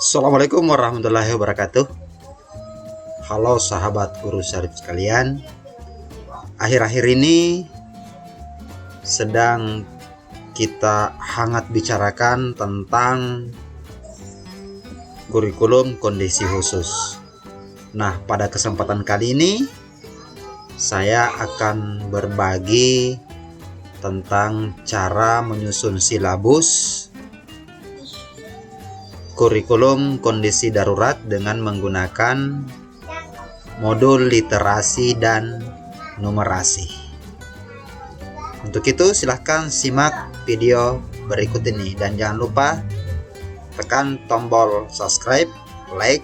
Assalamualaikum warahmatullahi wabarakatuh. Halo sahabat guru syarif sekalian. Akhir-akhir ini sedang kita hangat bicarakan tentang kurikulum kondisi khusus. Nah, pada kesempatan kali ini saya akan berbagi tentang cara menyusun silabus kurikulum kondisi darurat dengan menggunakan modul literasi dan numerasi. Untuk itu silahkan simak video berikut ini dan jangan lupa tekan tombol subscribe, like,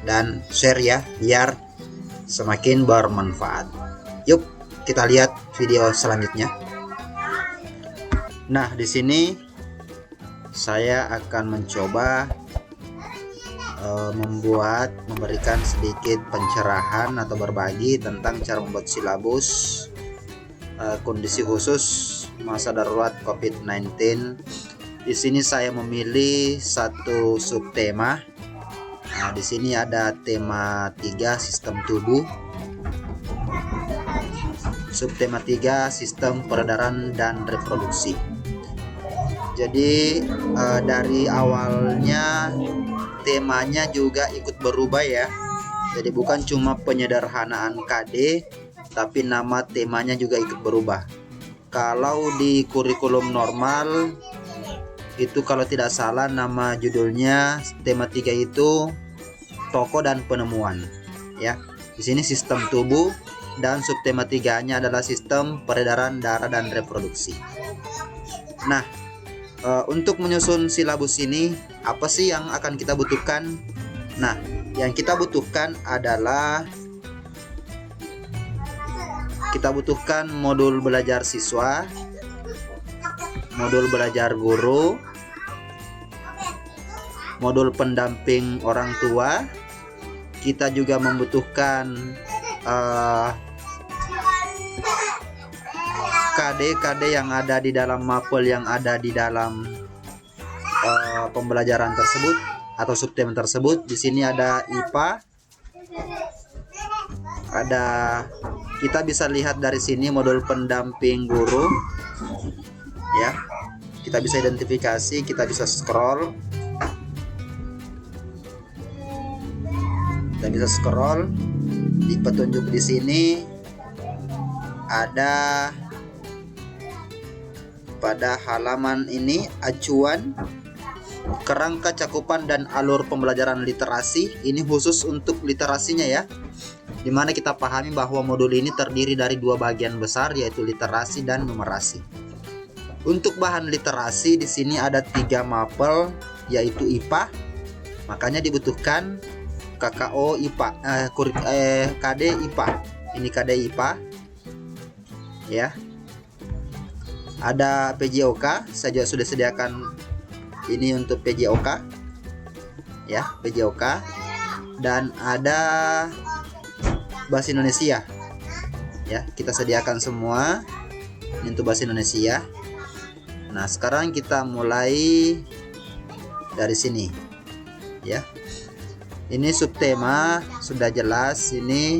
dan share ya, biar semakin bermanfaat. Yuk kita lihat video selanjutnya. Nah, di sini saya akan mencoba memberikan sedikit pencerahan atau berbagi tentang cara membuat silabus kondisi khusus masa darurat COVID-19. Di sini saya memilih satu subtema. Nah, di sini ada tema 3 sistem tubuh, subtema 3 sistem peredaran dan reproduksi. Jadi dari awalnya temanya juga ikut berubah ya. Jadi bukan cuma penyederhanaan KD, tapi nama temanya juga ikut berubah. Kalau di kurikulum normal itu kalau tidak salah nama judulnya tema 3 itu toko dan penemuan ya. Di sini sistem tubuh dan subtema 3-nya adalah sistem peredaran darah dan reproduksi. Nah, untuk menyusun silabus ini, apa sih yang akan kita butuhkan? Nah, yang kita butuhkan adalah modul belajar siswa, modul belajar guru, modul pendamping orang tua. Kita juga membutuhkan KD yang ada di dalam mapel yang ada di dalam pembelajaran tersebut atau subtema tersebut. Di sini ada IPA. Kita bisa lihat dari sini modul pendamping guru. Ya. Kita bisa identifikasi, kita bisa scroll. Kita bisa scroll di petunjuk di sini ada pada halaman ini acuan kerangka cakupan dan alur pembelajaran literasi. Ini khusus untuk literasinya ya, dimana kita pahami bahwa modul ini terdiri dari 2 bagian besar, yaitu literasi dan numerasi. Untuk bahan literasi di sini ada 3 mapel, yaitu IPA. Makanya dibutuhkan KKO IPA, KD IPA. Ini KD IPA ya. Ada PJOK, saya juga sudah sediakan ini untuk PJOK ya, PJOK. Dan ada bahasa Indonesia ya, kita sediakan semua ini untuk bahasa Indonesia. Nah, sekarang kita mulai dari sini ya. Ini subtema sudah jelas, ini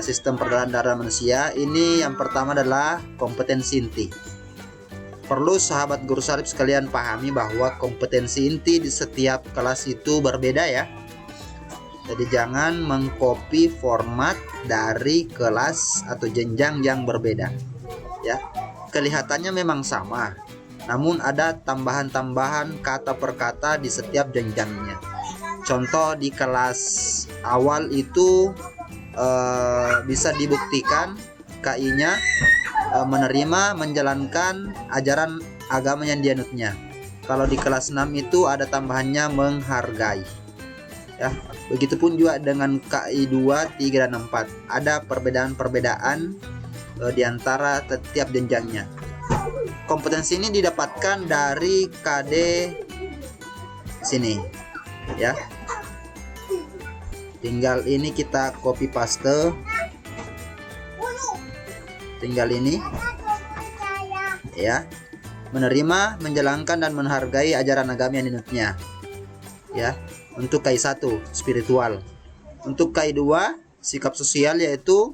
sistem peredaran darah manusia. Ini yang pertama adalah kompetensi inti. Perlu sahabat guru syarif sekalian pahami bahwa kompetensi inti di setiap kelas itu berbeda ya. Jadi jangan mengcopy format dari kelas atau jenjang yang berbeda ya. Kelihatannya memang sama, namun ada tambahan-tambahan kata per kata di setiap jenjangnya. Contoh di kelas awal itu bisa dibuktikan KI-nya menerima menjalankan ajaran agama yang dianutnya. Kalau di kelas 6 itu ada tambahannya menghargai ya. Begitupun juga dengan KI 2, 3, dan 4. Ada perbedaan-perbedaan di antara setiap jenjangnya. Kompetensi ini didapatkan dari KD sini ya. Tinggal ini kita copy paste. Tinggal ini ya. Menerima, menjalankan, dan menghargai ajaran agama yang dinutnya. ya. Untuk KI1 spiritual. Untuk KI2 sikap sosial, yaitu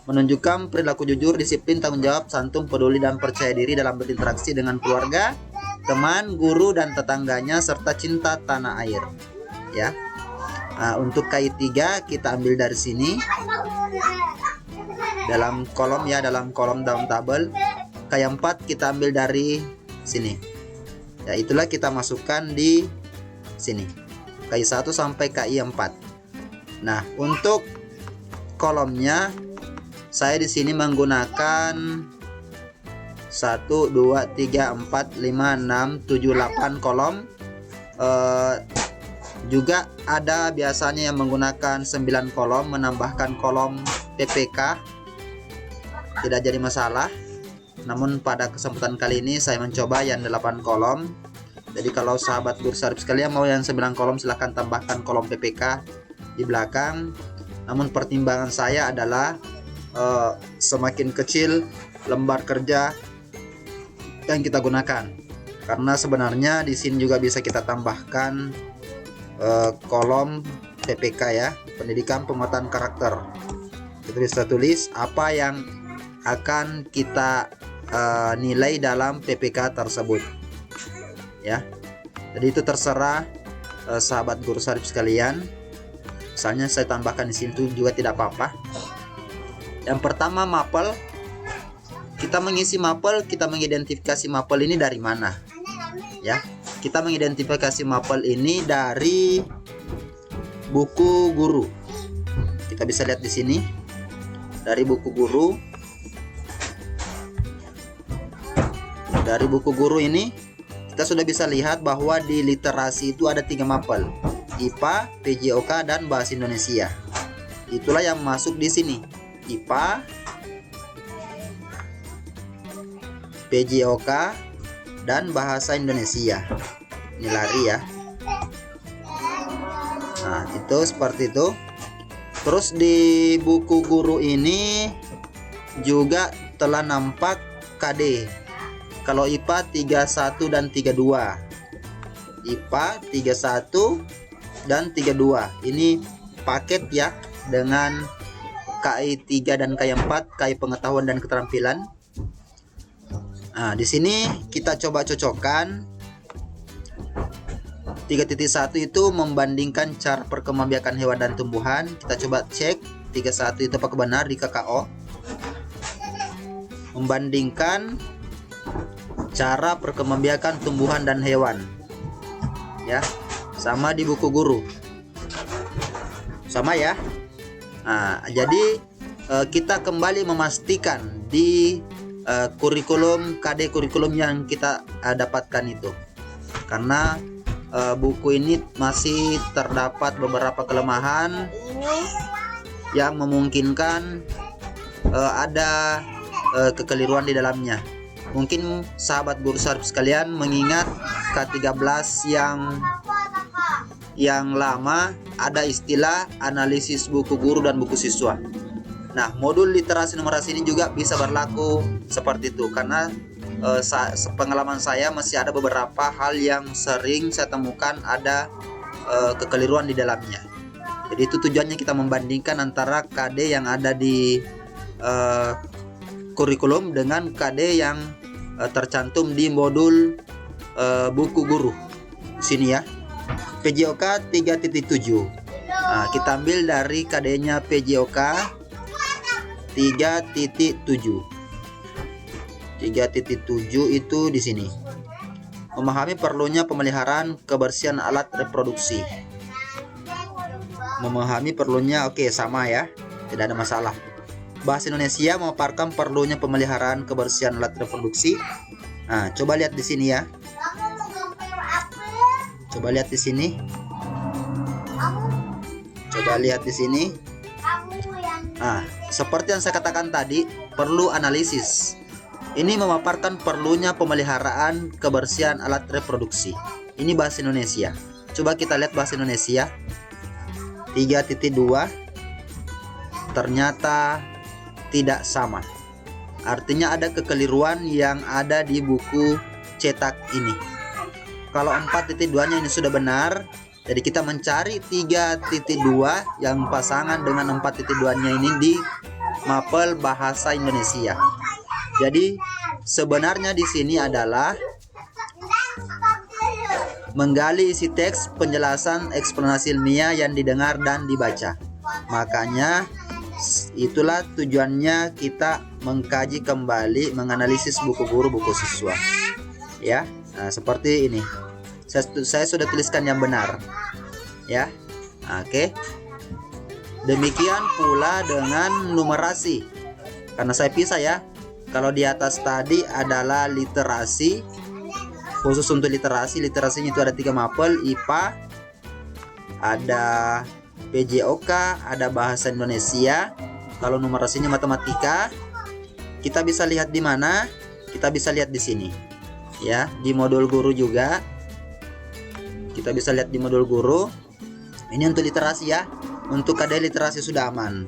menunjukkan perilaku jujur, disiplin, tanggung jawab, santun, peduli, dan percaya diri dalam berinteraksi dengan keluarga, teman, guru, dan tetangganya, serta cinta tanah air, ya. Nah, untuk KI3 kita ambil dari sini dalam kolom, ya, dalam kolom dalam tabel. KI4 kita ambil dari sini, ya, itulah kita masukkan di sini, KI1 sampai KI4. Nah, untuk kolomnya saya di sini menggunakan 1, 2, 3, 4, 5, 6, 7, 8 kolom. Juga ada biasanya yang menggunakan 9 kolom, menambahkan kolom PPK, tidak jadi masalah. Namun pada kesempatan kali ini saya mencoba yang 8 kolom. Jadi kalau sahabat guru Syarif sekalian mau yang 9 kolom, silahkan tambahkan kolom PPK di belakang. Namun pertimbangan saya adalah semakin kecil lembar kerja yang kita gunakan, karena sebenarnya di sini juga bisa kita tambahkan kolom PPK, ya, pendidikan penguatan karakter. Kita bisa tulis apa yang akan kita nilai dalam PPK tersebut, ya. Jadi itu terserah sahabat guru Syarif sekalian. Misalnya saya tambahkan di sini juga tidak apa-apa. Yang pertama, mapel. Kita mengisi mapel, kita mengidentifikasi mapel ini dari mana, ya. Kita mengidentifikasi mapel ini dari buku guru. Kita bisa lihat di sini dari buku guru. Dari buku guru ini kita sudah bisa lihat bahwa di literasi itu ada 3 mapel: IPA, PJOK, dan Bahasa Indonesia. Itulah yang masuk di sini: IPA, PJOK, dan Bahasa Indonesia. Ini lari, ya. Nah, itu seperti itu. Terus di buku guru ini juga telah nampak KD. Kalau IPA 31 dan 32. IPA 31 dan 32. Ini paket, ya, dengan KI 3 dan KI 4, KI pengetahuan dan keterampilan. Nah, di sini kita coba cocokkan. 3.1 itu membandingkan cara perkembangbiakan hewan dan tumbuhan. Kita coba cek 31 itu apakah benar di KKO. Membandingkan cara perkembangbiakan tumbuhan dan hewan, ya, sama di buku guru, sama, ya. Nah, jadi kita kembali memastikan di kurikulum KD kurikulum yang kita dapatkan itu, karena buku ini masih terdapat beberapa kelemahan yang memungkinkan ada kekeliruan di dalamnya. Mungkin sahabat guru Syarif sekalian mengingat K13 yang lama ada istilah analisis buku guru dan buku siswa. Nah, modul literasi numerasi ini juga bisa berlaku seperti itu, karena pengalaman saya masih ada beberapa hal yang sering saya temukan ada kekeliruan di dalamnya. Jadi itu tujuannya kita membandingkan antara KD yang ada di kurikulum dengan KD yang tercantum di modul buku guru sini, ya. PJOK 3.7. Nah, kita ambil dari KD-nya PJOK 3.7. 3.7 itu di sini. Memahami perlunya pemeliharaan kebersihan alat reproduksi. Memahami perlunya, oke, sama, ya, tidak ada masalah. Bahasa Indonesia memaparkan perlunya pemeliharaan kebersihan alat reproduksi. Nah, coba lihat di sini, ya. Coba lihat di sini. Coba lihat di sini. Nah, seperti yang saya katakan tadi, perlu analisis. Ini memaparkan perlunya pemeliharaan kebersihan alat reproduksi. Ini bahasa Indonesia. Coba kita lihat bahasa Indonesia 3.2. Ternyata tidak sama. Artinya ada kekeliruan yang ada di buku cetak ini. Kalau 4.2-nya ini sudah benar, Jadi kita mencari 3.2 yang pasangan dengan 4.2-nya ini di mapel bahasa Indonesia. Jadi sebenarnya di sini adalah menggali isi teks, penjelasan, eksplanasi ilmiah yang didengar dan dibaca. Makanya itulah tujuannya kita mengkaji kembali, menganalisis buku guru, buku siswa. Ya, nah, seperti ini. Saya sudah tuliskan yang benar. Ya, oke. Demikian pula dengan numerasi. Karena saya pisah ya. Kalau di atas tadi adalah literasi, khusus untuk literasinya itu ada 3 mapel, IPA, ada PJOK, ada bahasa Indonesia. Kalau numerasinya matematika, kita bisa lihat di mana? Kita bisa lihat di sini. Ya, di modul guru juga. Kita bisa lihat di modul guru. Ini untuk literasi ya. Untuk KD literasi sudah aman.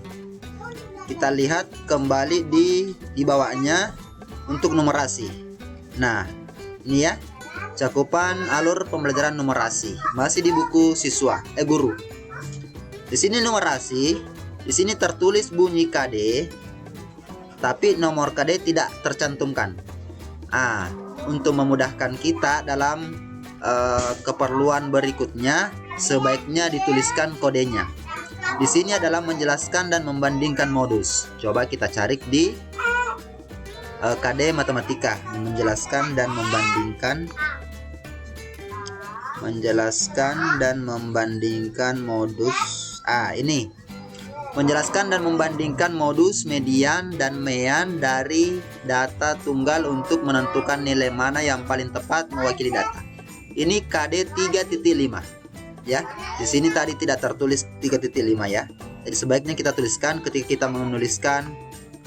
Kita lihat kembali di bawahnya untuk numerasi. Nah, ini ya. Cakupan alur pembelajaran numerasi. Masih di buku siswa, guru. Di sini numerasi, di sini tertulis bunyi KD, tapi nomor KD tidak tercantumkan. Untuk memudahkan kita dalam keperluan berikutnya, sebaiknya dituliskan kodenya. Di sini adalah menjelaskan dan membandingkan modus. Coba kita cari di KD matematika, menjelaskan dan membandingkan modus. Ini menjelaskan dan membandingkan modus, median dan mean dari data tunggal untuk menentukan nilai mana yang paling tepat mewakili data. Ini KD 3.5 ya. Di sini tadi tidak tertulis 3.5 ya. Jadi sebaiknya kita tuliskan ketika kita menuliskan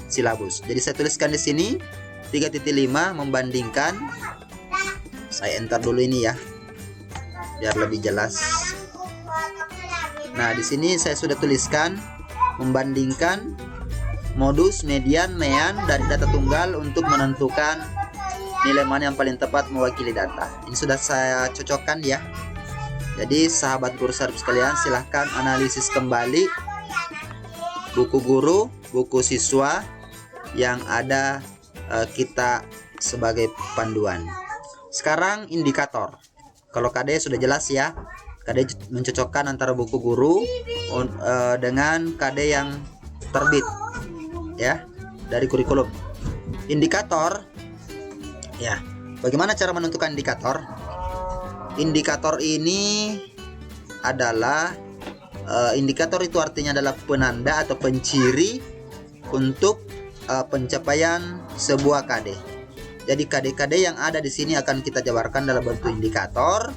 silabus. Jadi saya tuliskan di sini 3.5 membandingkan. Saya enter dulu ini ya, biar lebih jelas. Nah, di sini saya sudah tuliskan membandingkan modus, median, mean dari data tunggal untuk menentukan nilai mana yang paling tepat mewakili data. Ini sudah saya cocokkan ya. Jadi sahabat guru sarip sekalian, silahkan analisis kembali buku guru, buku siswa yang ada kita sebagai panduan. Sekarang indikator. Kalau KD sudah jelas ya. KD mencocokkan antara buku guru dengan KD yang terbit ya dari kurikulum. Indikator ya. Bagaimana cara menentukan indikator? Indikator ini adalah indikator itu artinya adalah penanda atau penciri untuk pencapaian sebuah KD. Jadi KD-KD yang ada di sini akan kita jabarkan dalam bentuk indikator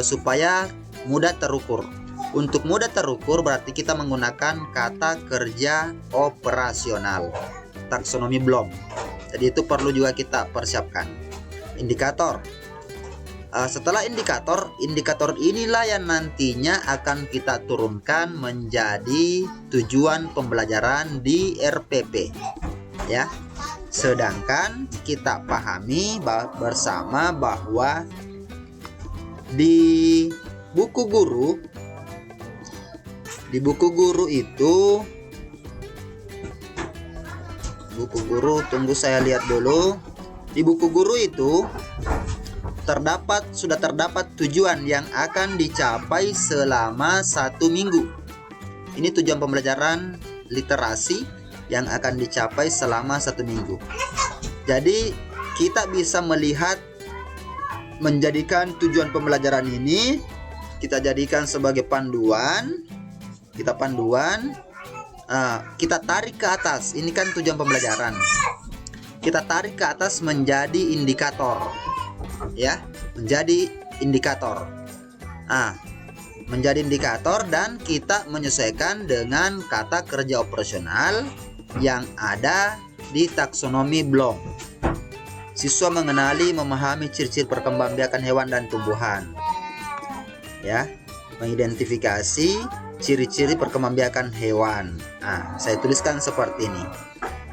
supaya mudah terukur. Untuk mudah terukur berarti kita menggunakan kata kerja operasional, taksonomi Bloom. Jadi itu perlu juga kita persiapkan. Indikator. Setelah indikator inilah yang nantinya akan kita turunkan menjadi tujuan pembelajaran di RPP ya. Sedangkan kita pahami bersama bahwa di buku guru itu tunggu saya lihat dulu. Di buku guru itu sudah terdapat tujuan yang akan dicapai selama 1 minggu. Ini tujuan pembelajaran literasi yang akan dicapai selama 1 minggu. Jadi kita bisa melihat, menjadikan tujuan pembelajaran ini kita jadikan sebagai panduan. Kita tarik ke atas. Ini kan tujuan pembelajaran. Kita tarik ke atas menjadi indikator. Ya, menjadi indikator. Menjadi indikator dan kita menyesuaikan dengan kata kerja operasional yang ada di taksonomi Bloom. Siswa mengenali, memahami ciri-ciri perkembangbiakan hewan dan tumbuhan. Ya, mengidentifikasi ciri-ciri perkembangbiakan hewan. Saya tuliskan seperti ini.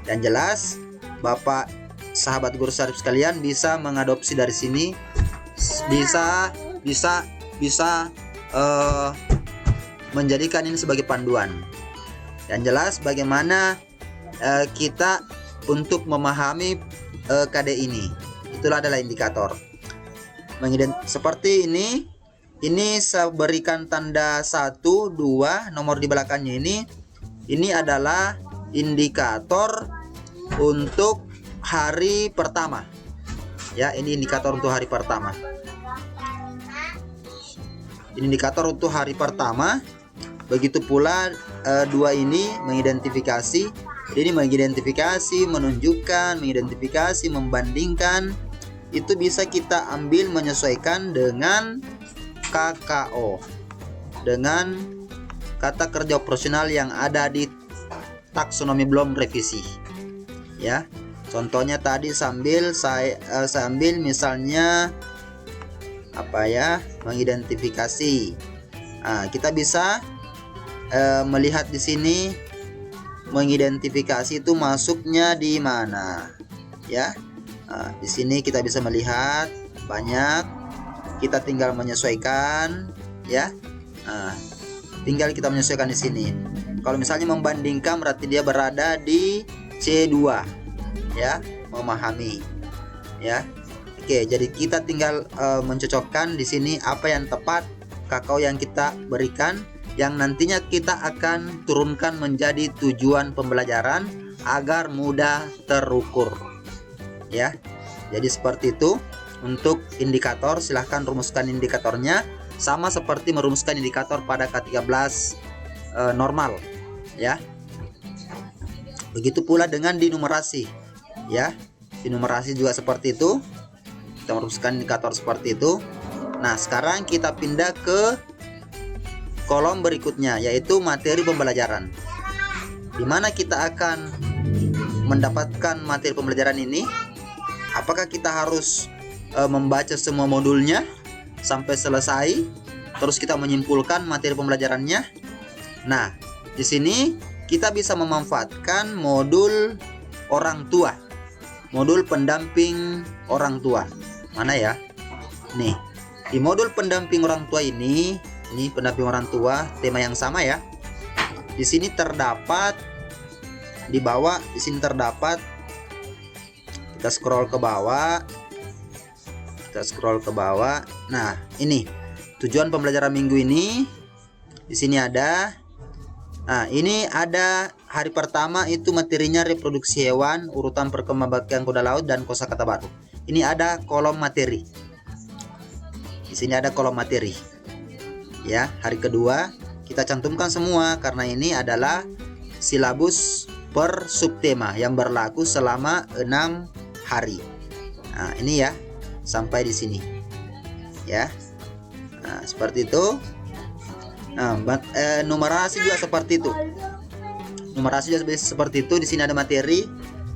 Dan jelas, Bapak sahabat guru sarip sekalian bisa mengadopsi dari sini, bisa menjadikan ini sebagai panduan. Yang jelas bagaimana kita untuk memahami KD ini. Itulah adalah indikator. Seperti ini saya berikan tanda 1, 2, nomor di belakangnya ini adalah indikator untuk hari pertama. Ya, ini indikator untuk hari pertama. Ini indikator untuk hari pertama. Begitu pula 2 ini mengidentifikasi. Ini mengidentifikasi, menunjukkan, mengidentifikasi, membandingkan. Itu bisa kita ambil menyesuaikan dengan KKO, dengan kata kerja operasional yang ada di taksonomi belum revisi. Ya, contohnya tadi sambil saya ambil misalnya apa ya, mengidentifikasi. Nah, kita bisa melihat di sini mengidentifikasi itu masuknya di mana, ya. Nah, di sini kita bisa melihat banyak. Kita tinggal menyesuaikan, ya. Nah, tinggal kita menyesuaikan di sini. Kalau misalnya membandingkan berarti dia berada di C2, ya, memahami, ya. Oke, jadi kita tinggal mencocokkan di sini apa yang tepat kakao yang kita berikan, yang nantinya kita akan turunkan menjadi tujuan pembelajaran agar mudah terukur. Ya, jadi seperti itu untuk indikator. Silahkan rumuskan indikatornya sama seperti merumuskan indikator pada K13 normal, ya. Begitu pula dengan di numerasi, ya. Di numerasi juga seperti itu. Kita merumuskan indikator seperti itu. Nah, sekarang kita pindah ke kolom berikutnya, yaitu materi pembelajaran. Di mana kita akan mendapatkan materi pembelajaran ini? Apakah kita harus membaca semua modulnya sampai selesai, terus kita menyimpulkan materi pembelajarannya? Nah, di sini kita bisa memanfaatkan modul orang tua, modul pendamping orang tua. Mana ya? Nih, di modul pendamping orang tua ini pendamping orang tua, tema yang sama ya. Di sini terdapat di bawah, di sini terdapat, kita scroll ke bawah. Nah, ini tujuan pembelajaran minggu ini. Di sini ada. Nah, ini ada hari pertama itu materinya reproduksi hewan, urutan perkembangbiakan kuda laut dan kosakata baru. Ini ada kolom materi. Di sini ada kolom materi. Ya, hari kedua kita cantumkan semua karena ini adalah silabus per subtema yang berlaku selama 6 hari. Nah, ini ya, sampai di sini. Ya. Nah, seperti itu. Nah, numerasi juga seperti itu. Numerasi juga seperti itu. Di sini ada materi.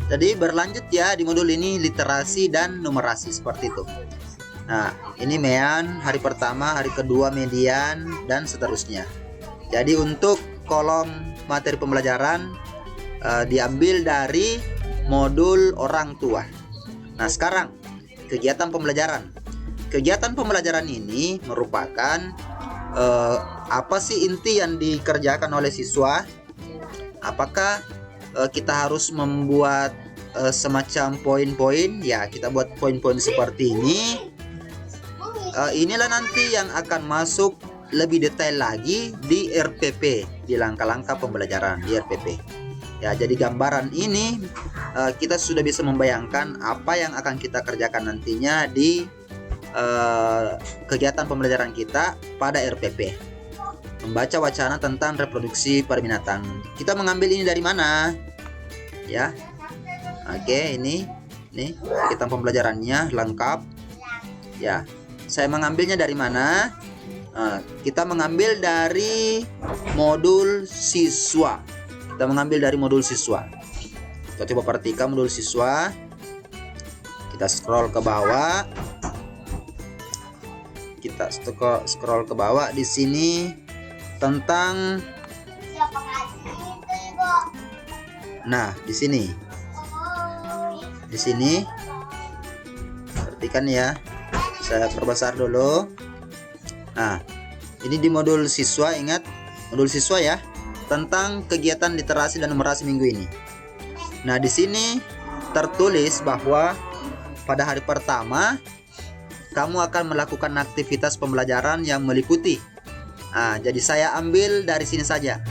Jadi berlanjut ya di modul ini literasi dan numerasi seperti itu. Nah, ini mean hari pertama, hari kedua median dan seterusnya. Jadi untuk kolom materi pembelajaran diambil dari modul orang tua. Nah, sekarang kegiatan pembelajaran. Kegiatan pembelajaran ini merupakan apa sih inti yang dikerjakan oleh siswa? Apakah kita harus membuat semacam poin-poin? Ya, kita buat poin-poin seperti ini. Inilah nanti yang akan masuk lebih detail lagi di RPP, di langkah-langkah pembelajaran di RPP. Ya, jadi gambaran ini kita sudah bisa membayangkan apa yang akan kita kerjakan nantinya di kegiatan pembelajaran kita pada RPP. Membaca wacana tentang reproduksi pada binatang. Kita mengambil ini dari mana? Ya, oke, ini kegiatan pembelajarannya lengkap. Ya. Saya mengambilnya dari mana? Kita mengambil dari modul siswa. Kita mengambil dari modul siswa. Kita coba perhatikan modul siswa. Kita scroll ke bawah. Kita scroll ke bawah. Di sini tentang. Nah, di sini. Perhatikan ya. Saya perbesar dulu. Nah, Ini di modul siswa, ingat modul siswa ya, tentang kegiatan literasi dan numerasi minggu ini. Nah, di sini tertulis bahwa pada hari pertama kamu akan melakukan aktivitas pembelajaran yang meliputi. Nah, jadi saya ambil dari sini saja.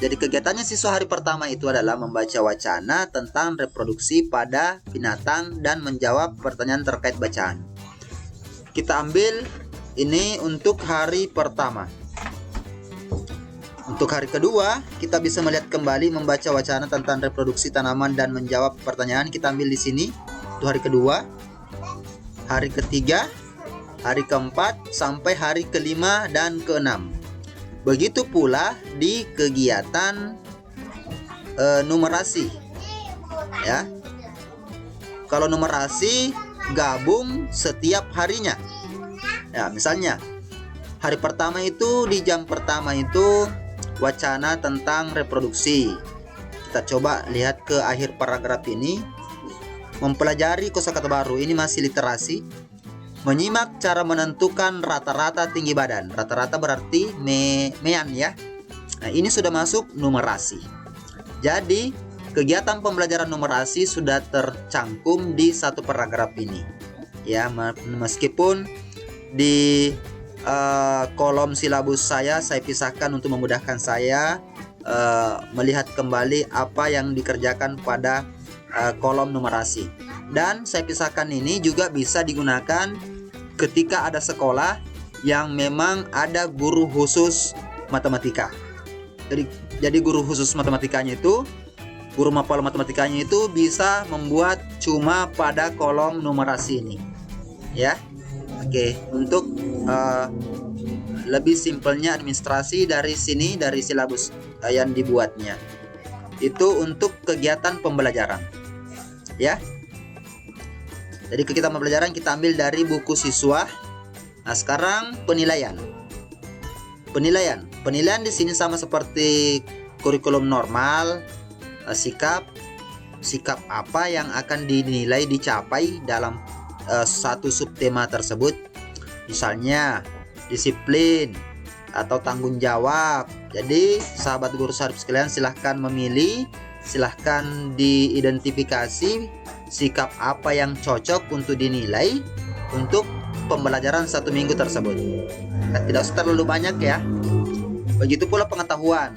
Jadi kegiatannya siswa hari pertama itu adalah membaca wacana tentang reproduksi pada binatang dan menjawab pertanyaan terkait bacaan. Kita ambil ini untuk hari pertama. Untuk hari kedua, kita bisa melihat kembali membaca wacana tentang reproduksi tanaman dan menjawab pertanyaan. Kita ambil di sini untuk hari kedua, hari ketiga, hari keempat, sampai hari kelima dan keenam. Begitu pula di kegiatan numerasi, ya. Kalau numerasi gabung setiap harinya. Ya, misalnya hari pertama itu di jam pertama itu wacana tentang reproduksi. Kita coba lihat ke akhir paragraf ini. Mempelajari kosakata baru, ini masih literasi. Menyimak cara menentukan rata-rata tinggi badan. Rata-rata berarti mean ya. Nah, ini sudah masuk numerasi. Jadi kegiatan pembelajaran numerasi sudah tercangkum di satu paragraf ini. Ya, meskipun di kolom silabus saya pisahkan untuk memudahkan saya melihat kembali apa yang dikerjakan pada kolom numerasi. Dan saya pisahkan ini juga bisa digunakan ketika ada sekolah yang memang ada guru khusus matematika. Jadi guru khusus matematikanya itu, guru mapel matematikanya itu bisa membuat cuma pada kolom numerasi ini. Ya. Oke, untuk lebih simpelnya administrasi dari sini, dari silabus yang dibuatnya. Itu untuk kegiatan pembelajaran. Ya. Jadi kegiatan pembelajaran kita ambil dari buku siswa. Nah, sekarang penilaian. Penilaian di sini sama seperti kurikulum normal. Sikap apa yang akan dinilai dicapai dalam satu subtema tersebut. Misalnya disiplin atau tanggung jawab. Jadi sahabat guru sarip sekalian, silahkan memilih, silahkan diidentifikasi sikap apa yang cocok untuk dinilai untuk pembelajaran satu minggu tersebut. Nah, tidak usah terlalu banyak ya. Begitu pula pengetahuan.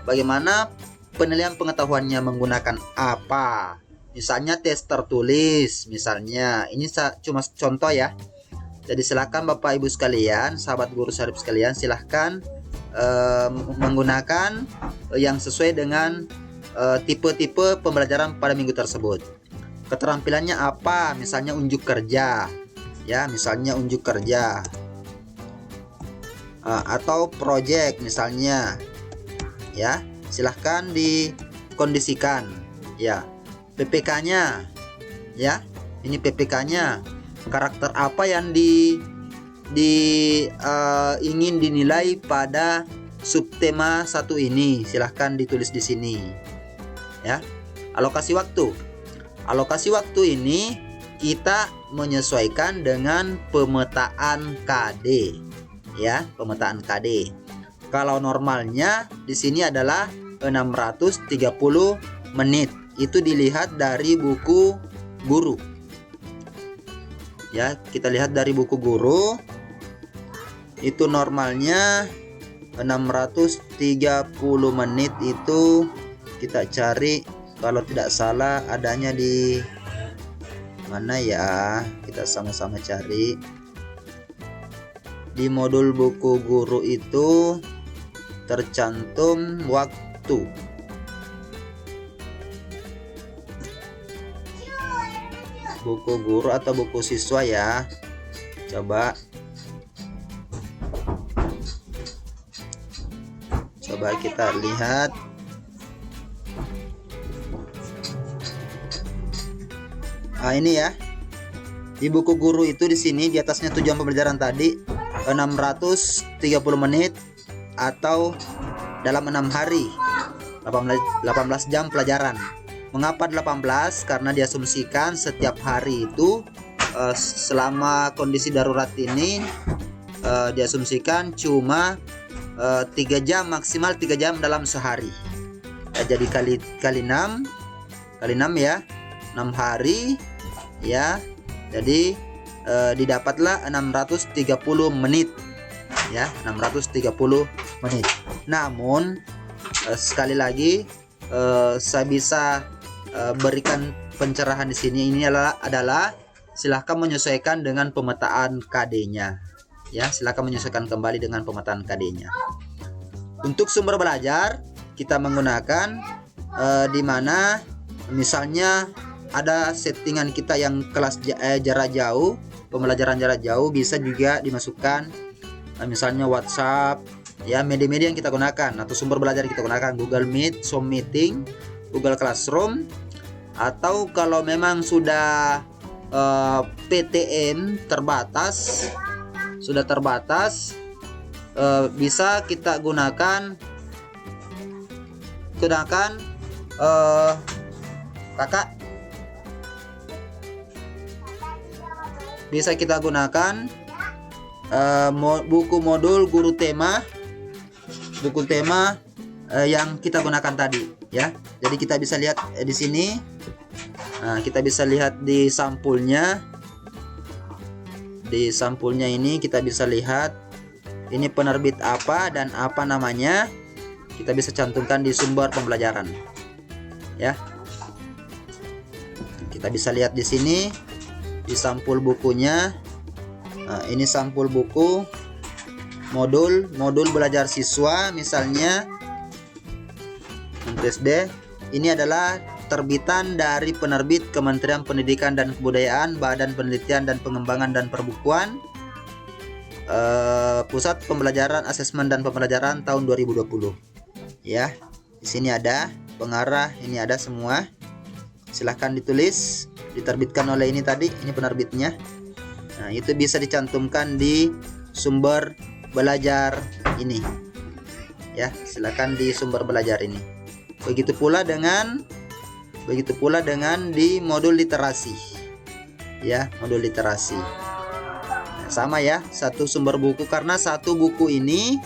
Bagaimana penilaian pengetahuannya, menggunakan apa? Misalnya tes tertulis, misalnya. Ini cuma contoh ya. Jadi silakan Bapak Ibu sekalian, sahabat guru sarip sekalian, silahkan menggunakan yang sesuai dengan tipe-tipe pembelajaran pada minggu tersebut. Keterampilannya apa? Misalnya unjuk kerja, ya, misalnya unjuk kerja, atau project misalnya, ya. Silahkan dikondisikan, ya. PPK-nya, ya. Ini PPK-nya. Karakter apa yang ingin dinilai pada subtema satu ini? Silahkan ditulis di sini, ya. Alokasi waktu. Alokasi waktu ini kita menyesuaikan dengan pemetaan KD, ya, pemetaan KD. Kalau normalnya di sini adalah 630 menit. Itu dilihat dari buku guru. Ya, kita lihat dari buku guru. Itu normalnya 630 menit itu kita cari. Kalau tidak salah adanya di mana ya, kita sama-sama cari. Di modul buku guru itu tercantum waktu. Buku guru atau buku siswa ya. Coba kita lihat. Nah, ini ya. Di buku guru itu di sini di atasnya tujuan pembelajaran tadi 630 menit atau dalam 6 hari 18 jam pelajaran. Mengapa 18? Karena diasumsikan setiap hari itu selama kondisi darurat ini diasumsikan cuma 3 jam, maksimal 3 jam dalam sehari. Jadi kali 6 ya, 6 hari ya. Jadi didapatlah 630 menit ya, 630 menit. Namun sekali lagi saya bisa berikan pencerahan di sini, ini adalah silahkan menyesuaikan dengan pemetaan KD-nya ya, silahkan menyesuaikan kembali dengan pemetaan KD-nya. Untuk sumber belajar kita menggunakan di mana misalnya ada settingan kita yang kelas jarak jauh, pembelajaran jarak jauh, bisa juga dimasukkan misalnya WhatsApp ya, media-media yang kita gunakan atau sumber belajar yang kita gunakan Google Meet, Zoom Meeting, Google Classroom. Atau kalau memang sudah PTM terbatas, bisa kita gunakan kakak, bisa kita gunakan buku modul guru tema, yang kita gunakan tadi ya. Jadi kita bisa lihat di sini, kita bisa lihat di sampulnya. Di sampulnya ini kita bisa lihat ini penerbit apa dan apa namanya. Kita bisa cantumkan di sumber pembelajaran ya. Kita bisa lihat di sini di sampul bukunya. Ini sampul buku modul belajar siswa misalnya untuk SD. Ini adalah terbitan dari penerbit Kementerian Pendidikan dan Kebudayaan, Badan Penelitian dan Pengembangan dan Perbukuan, Pusat Pembelajaran, Asesmen dan Pembelajaran tahun 2020 ya. Di sini ada pengarah, ini ada semua. Silahkan ditulis, diterbitkan oleh ini tadi, ini penerbitnya. Nah, itu bisa dicantumkan di sumber belajar ini ya, silakan di sumber belajar ini. Begitu pula dengan di modul literasi ya, modul literasi. Nah, sama ya, satu sumber buku, karena satu modul ini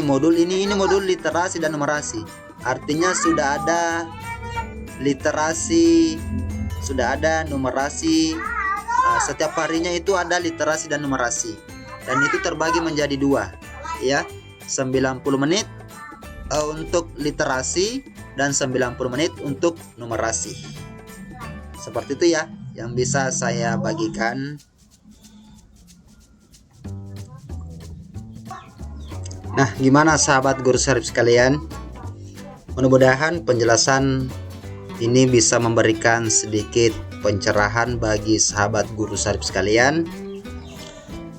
modul literasi dan numerasi. Artinya sudah ada literasi, sudah ada numerasi. Setiap harinya itu ada literasi dan numerasi, dan itu terbagi menjadi 2 ya, 90 menit untuk literasi dan 90 menit untuk numerasi. Seperti itu ya yang bisa saya bagikan. Nah, gimana sahabat guru Syarif sekalian? Mudah-mudahan penjelasan ini bisa memberikan sedikit pencerahan bagi sahabat guru Syarif sekalian,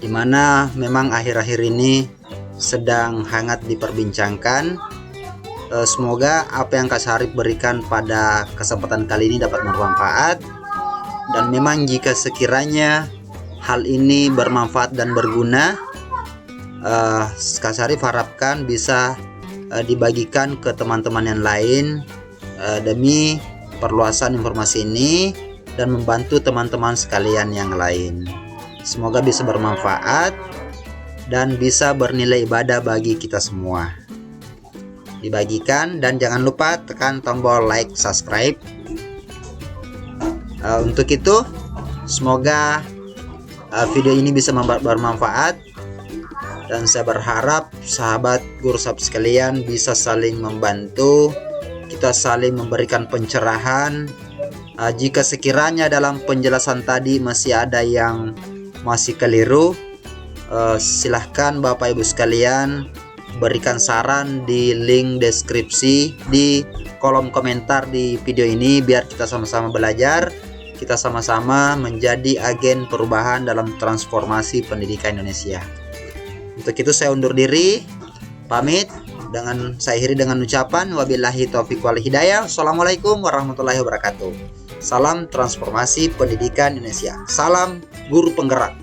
dimana memang akhir-akhir ini sedang hangat diperbincangkan. Semoga apa yang Kak Syarif berikan pada kesempatan kali ini dapat bermanfaat, dan memang jika sekiranya hal ini bermanfaat dan berguna, Kak Syarif harapkan bisa dibagikan ke teman-teman yang lain demi perluasan informasi ini dan membantu teman-teman sekalian yang lain. Semoga bisa bermanfaat dan bisa bernilai ibadah bagi kita semua. Dibagikan dan jangan lupa tekan tombol like, subscribe. Untuk itu semoga video ini bisa bermanfaat, dan saya berharap sahabat guru Syarif sekalian bisa saling membantu, kita saling memberikan pencerahan. Jika sekiranya dalam penjelasan tadi masih ada yang masih keliru, silahkan Bapak Ibu sekalian berikan saran di link deskripsi di kolom komentar di video ini, biar kita sama-sama belajar, kita sama-sama menjadi agen perubahan dalam transformasi pendidikan Indonesia. Untuk itu saya undur diri, pamit, saya akhiri dengan ucapan wabillahi taufiq wal hidayah. Assalamualaikum warahmatullahi wabarakatuh. Salam transformasi pendidikan Indonesia. Salam guru penggerak.